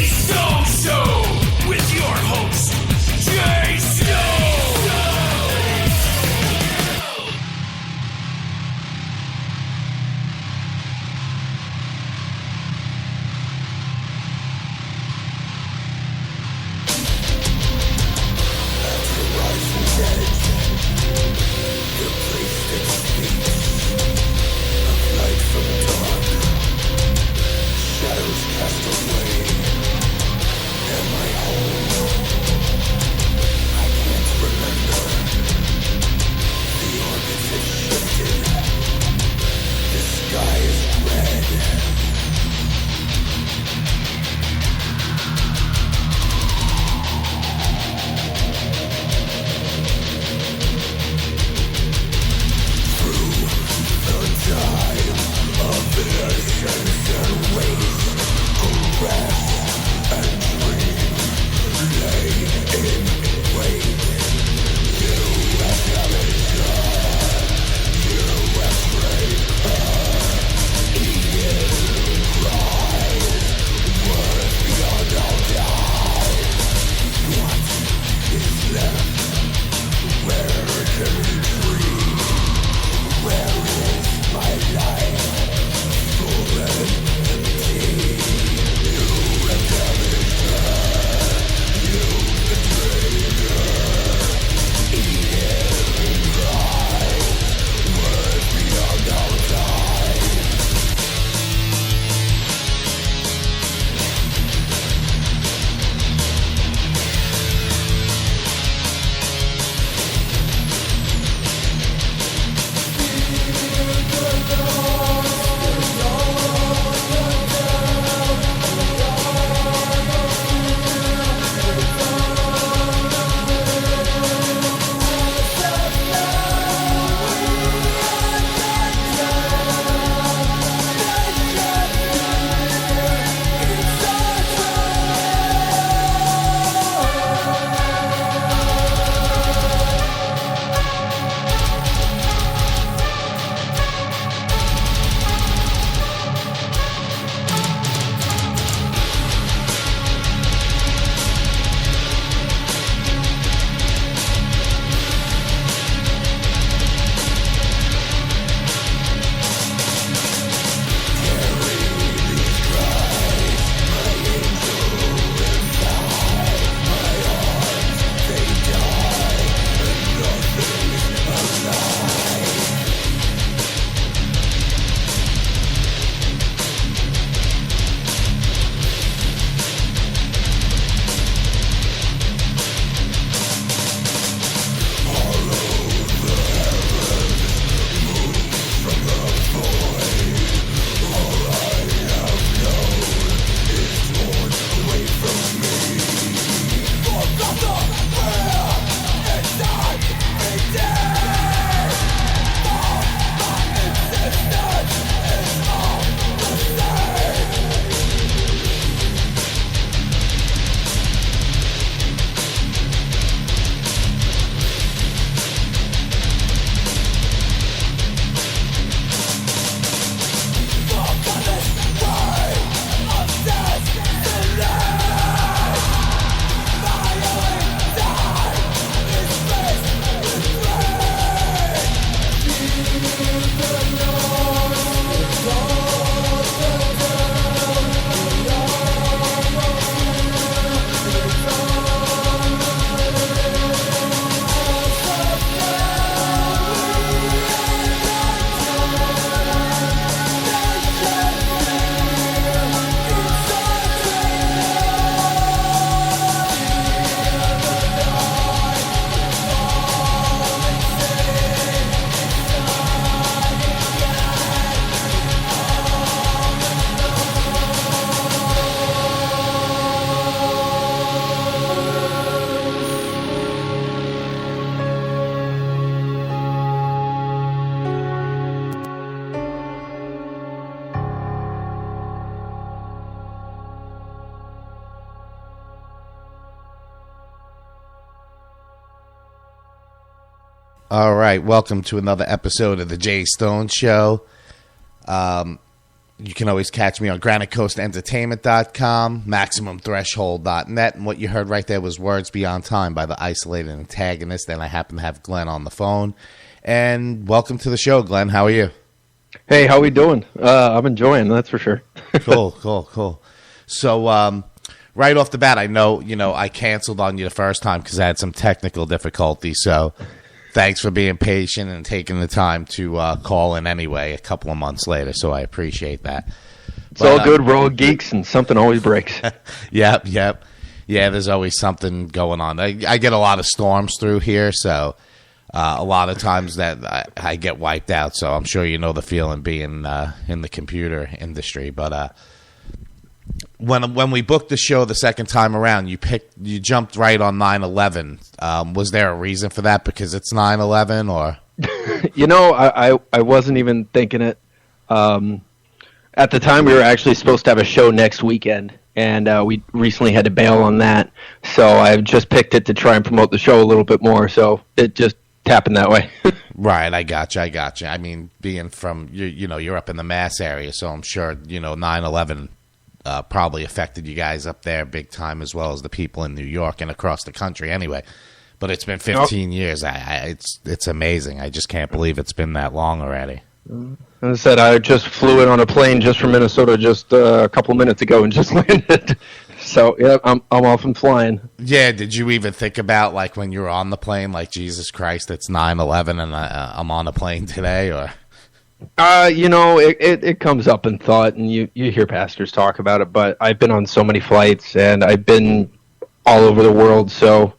Stone Show with your host, Jay Stone. All right, welcome to another episode of the Jay Stone Show. You can always catch me on GraniteCoastEntertainment.com, MaximumThreshold.net, and what you heard right there was Words Beyond Time by the Isolated Antagonist, and I happen to have Glenn on the phone. And welcome to the show, Glenn. How are you? Hey, how we doing? I'm enjoying, that's for sure. Cool. So, right off the bat, I know, I canceled on you the first time because I had some technical difficulties, so thanks for being patient and taking the time to call in anyway a couple of months later, so I appreciate that. It's all good. We're all geeks, and something always breaks. Yep. Yeah, there's always something going on. I get a lot of storms through here, so a lot of times that I get wiped out, so I'm sure you know the feeling being in the computer industry. But when we booked the show the second time around, you jumped right on 9/11. Was there a reason for that? Because it's 9/11, or? I wasn't even thinking it. At the time, we were actually supposed to have a show next weekend, and we recently had to bail on that. So I just picked it to try and promote the show a little bit more. So it just happened that way. Right, I gotcha. I mean, being from you're up in the Mass area, so I'm sure 9/11. Probably affected you guys up there big time, as well as the people in New York and across the country anyway. But it's been 15 years. It's amazing. I just can't believe it's been that long already. As I said, I just flew in on a plane just from Minnesota just a couple minutes ago and just landed. So, yeah, I'm off and flying. Yeah, did you even think about, like, when you were on the plane, like, Jesus Christ, it's 9/11 and I'm on a plane today, or... It comes up in thought, and you hear pastors talk about it, but I've been on so many flights, and I've been all over the world, so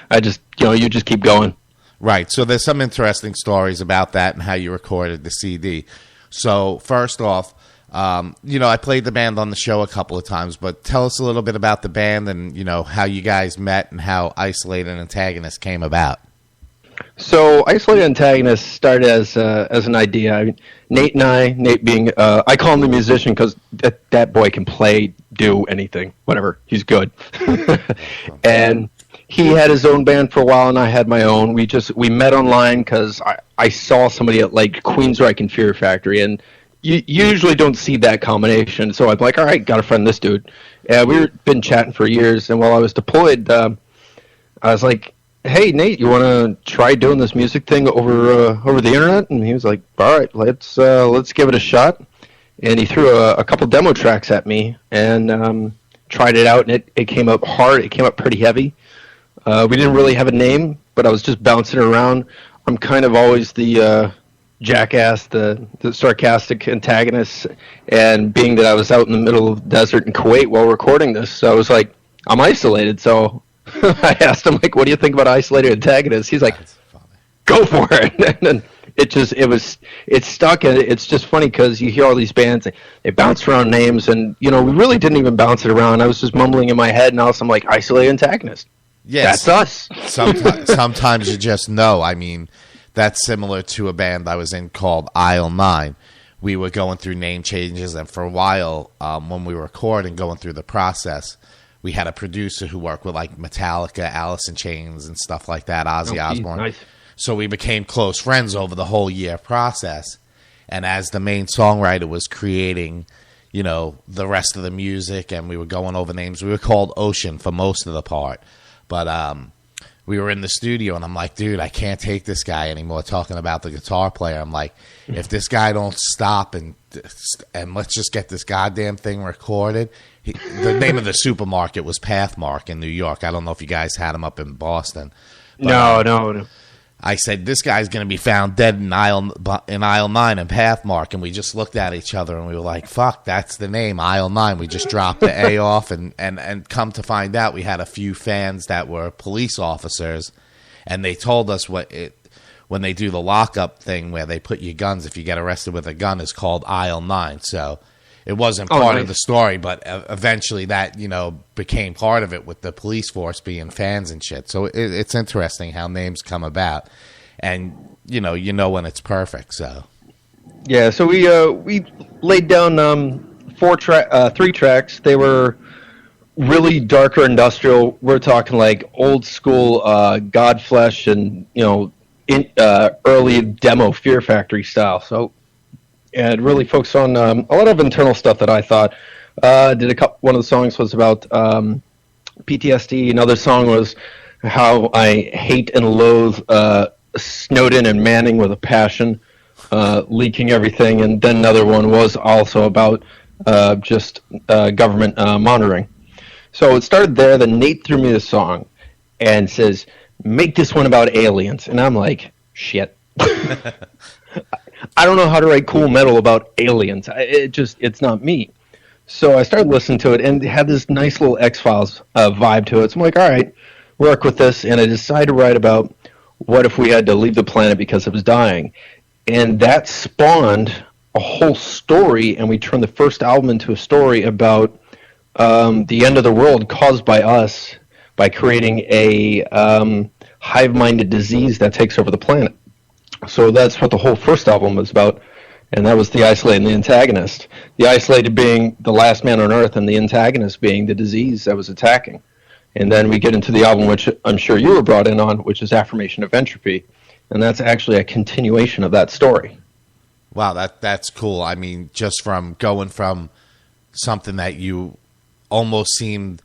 I just, you just keep going. Right, so there's some interesting stories about that and how you recorded the CD. So, first off, I played the band on the show a couple of times, but tell us a little bit about the band and, how you guys met and how Isolated Antagonist came about. So, Isolated Antagonist started as an idea. I mean, Nate being, I call him the musician because that boy can play, do anything, whatever. He's good. And he had his own band for a while, and I had my own. We met online because I saw somebody at, like, Queensryche and Fear Factory, and you usually don't see that combination. So I'm like, all right, got to friend this dude. And we've been chatting for years, and while I was deployed, I was like, hey, Nate, you want to try doing this music thing over the internet? And he was like, all right, let's give it a shot. And he threw a couple demo tracks at me and tried it out, and it came up hard. It came up pretty heavy. We didn't really have a name, but I was just bouncing around. I'm kind of always the jackass, the sarcastic antagonist, and being that I was out in the middle of the desert in Kuwait while recording this, so I was like, I'm isolated, so... I asked him, like, what do you think about Isolated Antagonist? He's like, go for it. And then it stuck, and it's just funny because you hear all these bands, they bounce around names, and, we really didn't even bounce it around. I was just mumbling in my head, and all of a sudden I'm like, Isolated Antagonist. Yes. That's us. Sometimes you just know. I mean, that's similar to a band I was in called Aisle 9. We were going through name changes, and for a while, when we were recording, going through the process, we had a producer who worked with, like, Metallica, Alice in Chains, and stuff like that, Ozzy Osbourne. Nice. So we became close friends over the whole year process. And as the main songwriter was creating, the rest of the music, and we were going over names, we were called Ocean for most of the part. But we were in the studio, and I'm like, dude, I can't take this guy anymore, talking about the guitar player. I'm like, if this guy don't stop and let's just get this goddamn thing recorded. The name of the supermarket was Pathmark in New York. I don't know if you guys had him up in Boston. But, no. I said, this guy's going to be found dead in aisle 9 in Pathmark. And we just looked at each other, and we were like, fuck, that's the name, aisle 9. We just dropped the A off, and come to find out, we had a few fans that were police officers, and they told us when they do the lockup thing where they put your guns, if you get arrested with a gun, is called aisle 9. So it wasn't part of the story, but eventually that, became part of it with the police force being fans and shit. So it's interesting how names come about, and you know when it's perfect. So yeah, so we laid down 3 tracks. They were really darker industrial. We're talking like old school Godflesh and early demo Fear Factory style. So and really focused on a lot of internal stuff that I thought. Did a couple. One of the songs was about PTSD. Another song was how I hate and loathe Snowden and Manning with a passion, leaking everything. And then another one was also about just government monitoring. So it started there. Then Nate threw me the song and says, "Make this one about aliens." And I'm like, shit. I don't know how to write cool metal about aliens. It's not me. So I started listening to it and it had this nice little X-Files vibe to it. So I'm like, all right, work with this. And I decided to write about what if we had to leave the planet because it was dying. And that spawned a whole story, and we turned the first album into a story about the end of the world caused by us by creating a hive-minded disease that takes over the planet. So that's what the whole first album was about, and that was the Isolated and the Antagonist. The Isolated being the last man on Earth, and the antagonist being the disease that was attacking. And then we get into the album, which I'm sure you were brought in on, which is Affirmation of Entropy, and that's actually a continuation of that story. Wow, that's cool. I mean, just from going from something that you almost seemed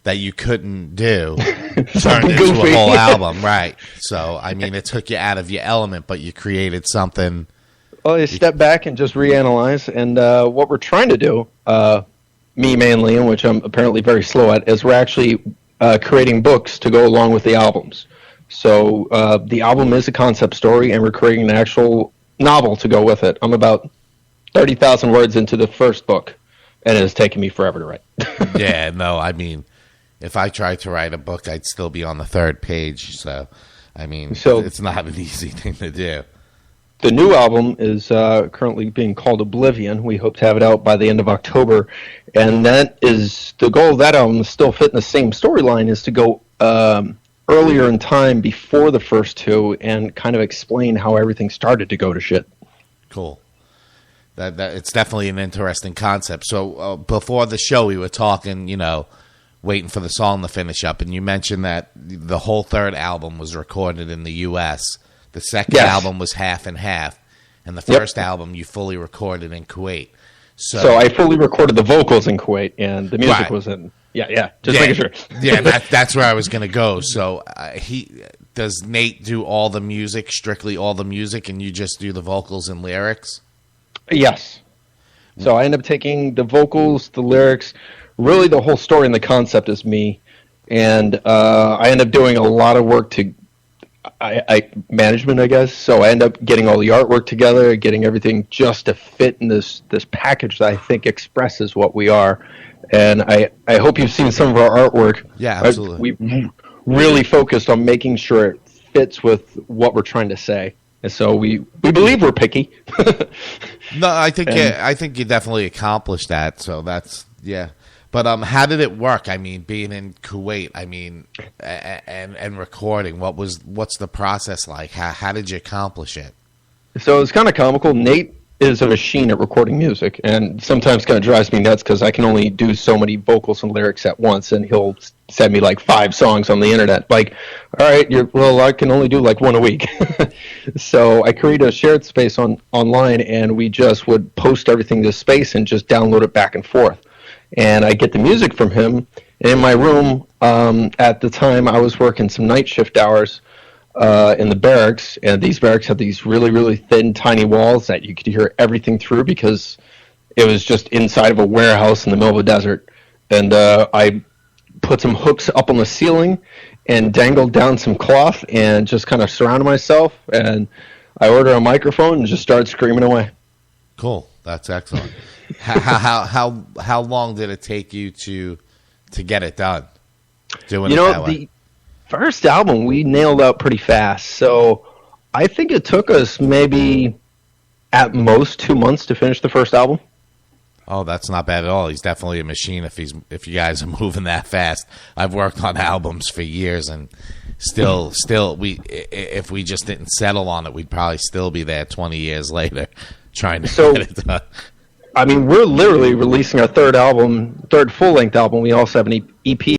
that you couldn't do turned into a whole album, right? So, I mean, it took you out of your element, but you created something. Well, you step back and just reanalyze, and what we're trying to do, me mainly, and which I'm apparently very slow at, is we're actually creating books to go along with the albums. So the album is a concept story, and we're creating an actual novel to go with it. I'm about 30,000 words into the first book, and it has taken me forever to write. Yeah, no, I mean, if I tried to write a book, I'd still be on the third page. So, I mean, it's not an easy thing to do. The new album is currently being called Oblivion. We hope to have it out by the end of October. And that is the goal of that album, is still fit in the same storyline, is to go earlier in time before the first two and kind of explain how everything started to go to shit. Cool. That it's definitely an interesting concept. So before the show, we were talking, waiting for the song to finish up, and you mentioned that the whole third album was recorded in the U.S. The second album was half and half, and the first album you fully recorded in Kuwait. So I fully recorded the vocals in Kuwait, and the music was in. Just making sure. That's where I was going to go. So does Nate do all the music, strictly all the music, and you just do the vocals and lyrics? Yes. So I end up taking the vocals, the lyrics, really the whole story and the concept is me, and I end up doing a lot of work to management, I guess. So I end up getting all the artwork together, getting everything just to fit in this package that I think expresses what we are. And I hope you've seen some of our artwork. Yeah, absolutely. We really focused on making sure it fits with what we're trying to say. And so we believe we're picky. No, I think you definitely accomplished that. So that's But how did it work? I mean, being in Kuwait, I mean, and recording. What's the process like? How did you accomplish it? So it's kind of comical. Nate is a machine at recording music, and sometimes kind of drives me nuts because I can only do so many vocals and lyrics at once, and he'll send me like 5 songs on the internet. Like, all right, I can only do like one a week. So I created a shared space online, and we just would post everything to space and just download it back and forth. And I get the music from him in my room. At the time, I was working some night shift hours in the barracks, and these barracks had these really, really thin, tiny walls that you could hear everything through because it was just inside of a warehouse in the middle of a desert. And I put some hooks up on the ceiling and dangled down some cloth and just kind of surrounded myself. And I ordered a microphone and just started screaming away. Cool. That's excellent. How long did it take you to get it done? Doing it that way? The first album we nailed out pretty fast. So I think it took us maybe at most 2 months to finish the first album. Oh, that's not bad at all. He's definitely a machine if you guys are moving that fast. I've worked on albums for years, and still if we just didn't settle on it, we'd probably still be there 20 years later trying to get it done. I mean, we're literally releasing our third full-length album. We also have an EP